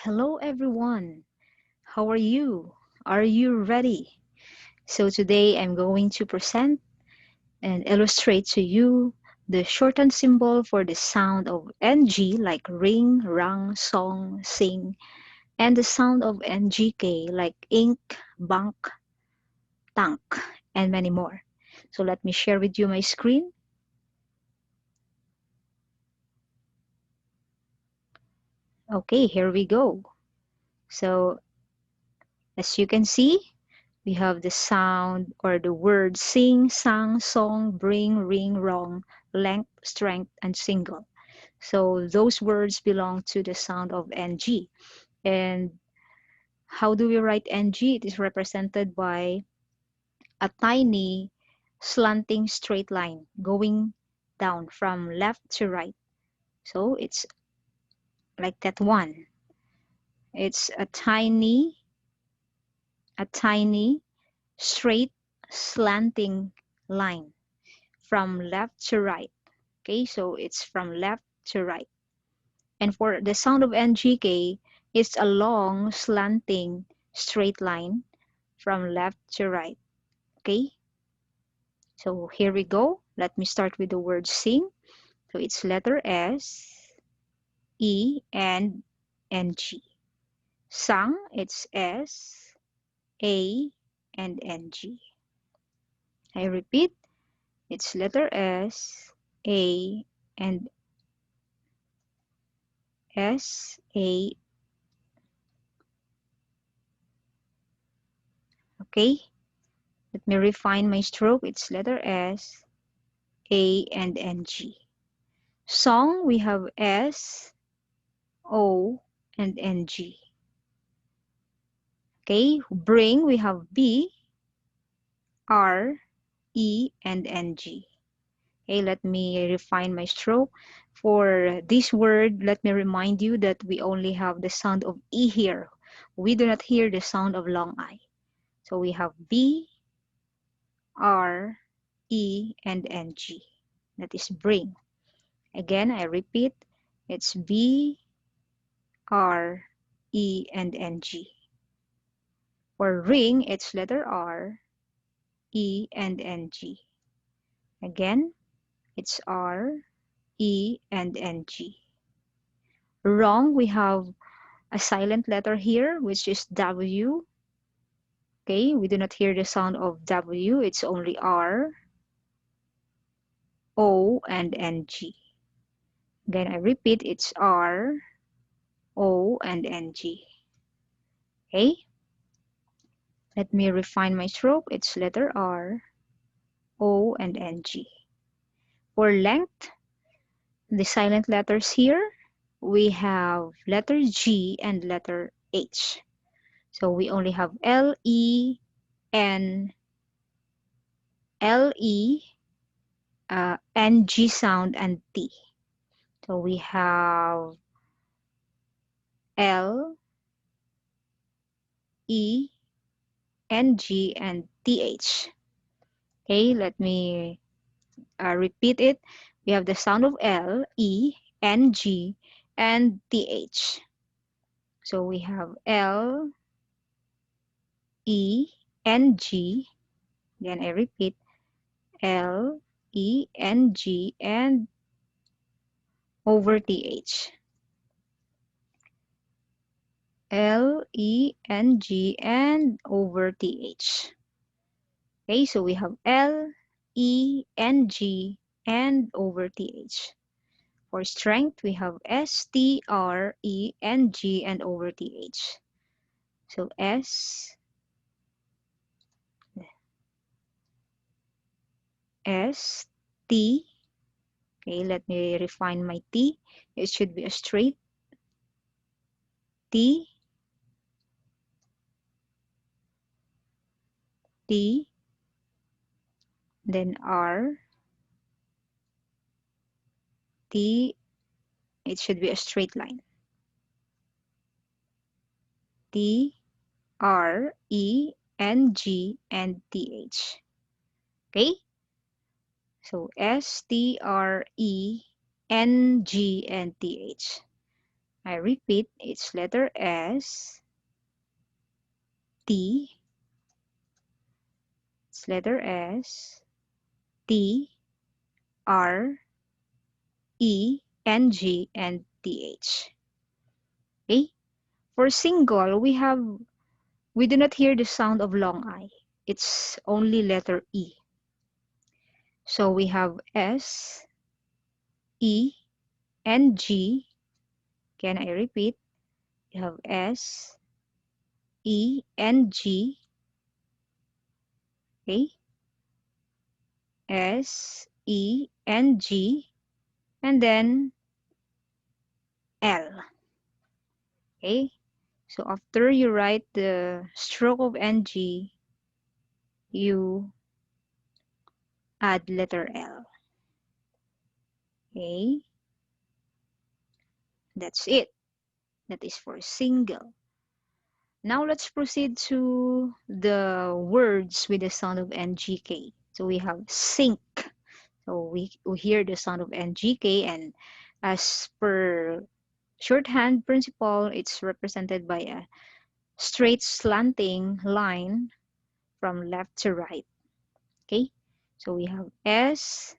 Hello everyone. How are you? Are you ready? So today I'm going to present and illustrate to you the shortened symbol for the sound of NG like ring, rang, song, sing, and the sound of NGK like ink, bank, tank, and many more. So let me share with you my screen. Okay, here we go. So as you can see, we have the sound or the word sing, sang, song, bring, ring, wrong, length, strength, and single. So those words belong to the sound of NG. And how do we write NG? It is represented by a tiny slanting straight line going down from left to right. So it's like that one. It's a tiny straight slanting line from left to right. Okay, so it's from left to right. And for the sound of NGK, it's a long slanting straight line from left to right. Okay, so here we go. Let me start with the word sing. So it's letter S, E, and NG. Sang, it's S, A, and NG. I repeat, it's letter S, A, and S, A. Okay, let me refine my stroke. It's letter S, A, and NG. Song, we have S, O, and NG. Okay, bring, we have B, R, E, and NG. Okay, let me refine my stroke. For this word, let me remind you that we only have the sound of E here. We do not hear the sound of long I. So we have B, R, E, and NG. That is bring. Again, I repeat, it's B, R, E, and NG. For ring, it's letter R, E, and NG. Again, it's R, E, and NG. Wrong, we have a silent letter here, which is W. Okay, we do not hear the sound of W. It's only R, O, and NG. Again, I repeat, it's R, O, and NG. Okay, let me refine my stroke. It's letter R, O, and NG. For length, the silent letters here, we have letter G and letter H. So we only have L, E, N, L, E, N, G sound, and T. So we have L, E, N, G, and TH. Okay, let me repeat it. We have the sound of L, E, N, G, and TH. So we have L, E, N, G. Again, I repeat, L, E, N, G, and over TH. L, E, N, G, and over TH. Okay, so we have L, E, N, G, and over TH. For strength, we have S, T, R, E, N, G, and over TH. So S, S, T. Okay, let me refine my T. It should be a straight T, T, then R, T. It should be a straight line. T, R, E, N, G, and TH. Okay? So S, T, R, E, N, G, and TH. I repeat, it's letter S, T, it's letter S, T, R, E, N, G, and TH. Okay? For single, we do not hear the sound of long I. It's only letter E. So we have S, E, N, G. Can I repeat? We have S, E, N, G. Okay? S, E, N, G. And then L. Okay? So after you write the stroke of NG, you add letter L. Okay? That's it. That is for single. Now let's proceed to the words with the sound of NGK. So we have sync. So we hear the sound of NGK, and as per shorthand principle, it's represented by a straight slanting line from left to right. Okay? So we have S,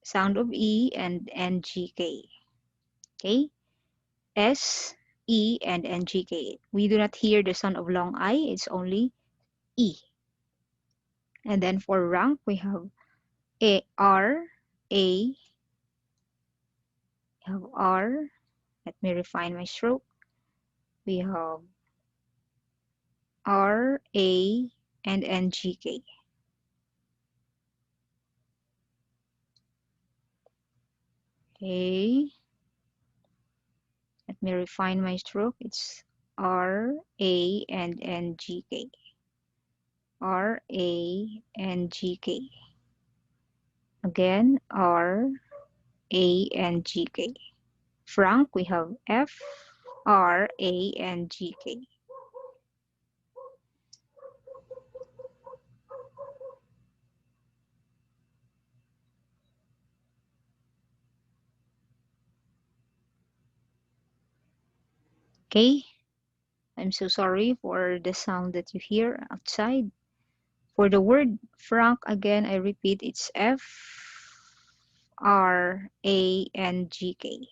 sound of E, and NGK. Okay? S, E, and NGK. We do not hear the sound of long I, it's only E. And then for rank, we have A, R, A, we have R. Let me refine my stroke. We have R, A, and NGK. Okay. Let me refine my stroke. It's R, A, and NGK. R, A, and GK. Again, R, A, and GK. Frank, we have F, R, A, and GK. Okay, I'm so sorry for the sound that you hear outside. For the word Frank, again, I repeat, it's F, R, A, and GK.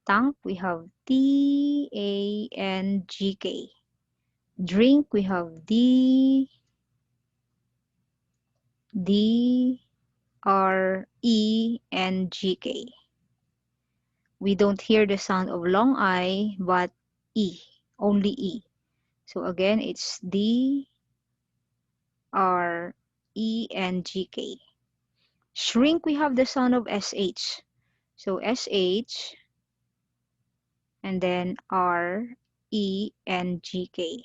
Tank, we have T, A, N, GK. Drink, we have D, R, E, and GK. We don't hear the sound of long I, but E, only E. So again, it's D, R, E, and GK. Shrink, we have the sound of SH. So SH, and then R, E, and GK.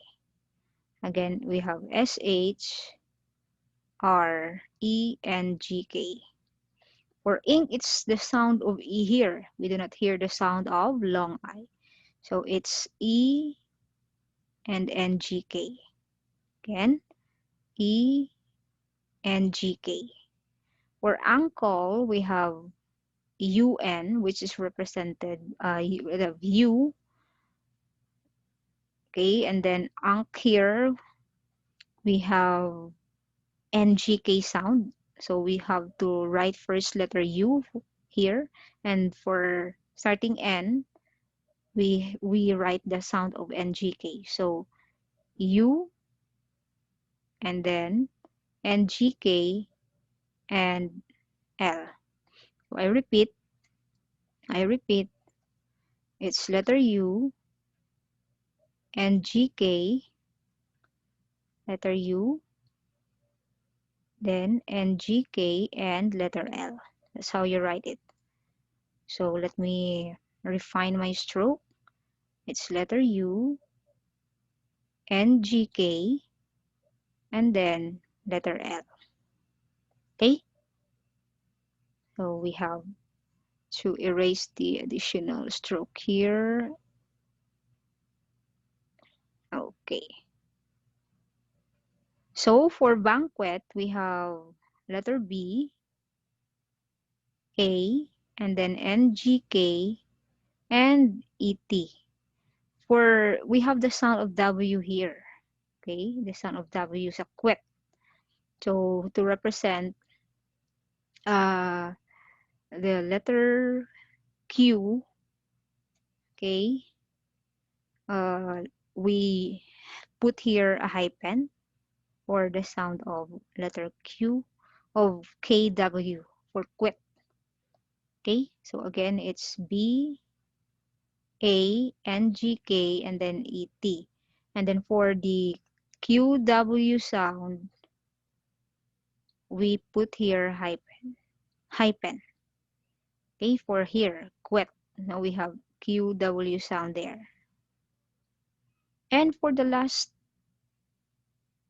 Again, we have SH, R, E, and GK. For ink, it's the sound of E here. We do not hear the sound of long I. So it's E and NGK. Again, E and GK. For ankle, we have UN, which is represented the U. Okay, and then ank here, we have NGK sound. So we have to write first letter U here. And for starting N, we write the sound of NGK. So U, and then NGK, and L. So I repeat, it's letter U, NGK, letter U, then NGK, and letter L. That's how you write it. So let me refine my stroke. It's letter U, NGK, and then letter L. Okay? So we have to erase the additional stroke here. Okay. So for banquet, we have letter B, A, and then NGK, and ET. For we have the sound of W here. Okay, the sound of W is a quit. So to represent uh, the letter Q, okay, uh, we put here a hyphen for the sound of letter Q of KW for quit. Okay, so again it's B A N G K and then E T. And then for the QW sound, we put here hyphen. Okay, for here, quit. Now we have QW sound there. And for the last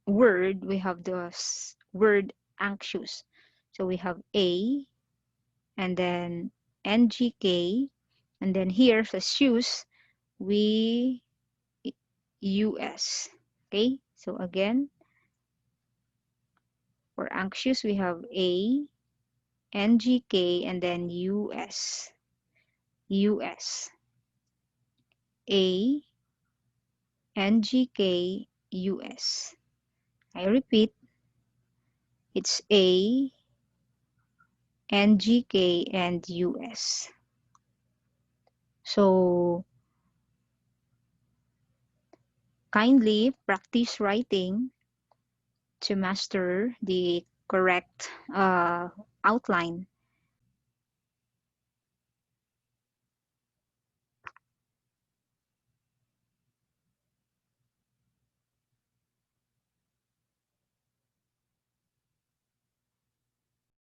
word, we have the word anxious. So we have A and then NGK. And then here for shoes, we US. Okay, so again, for anxious, we have A, NGK, and then US. US. A, NGK, US. I repeat, it's A, NGK, and US. So kindly practice writing to master the correct outline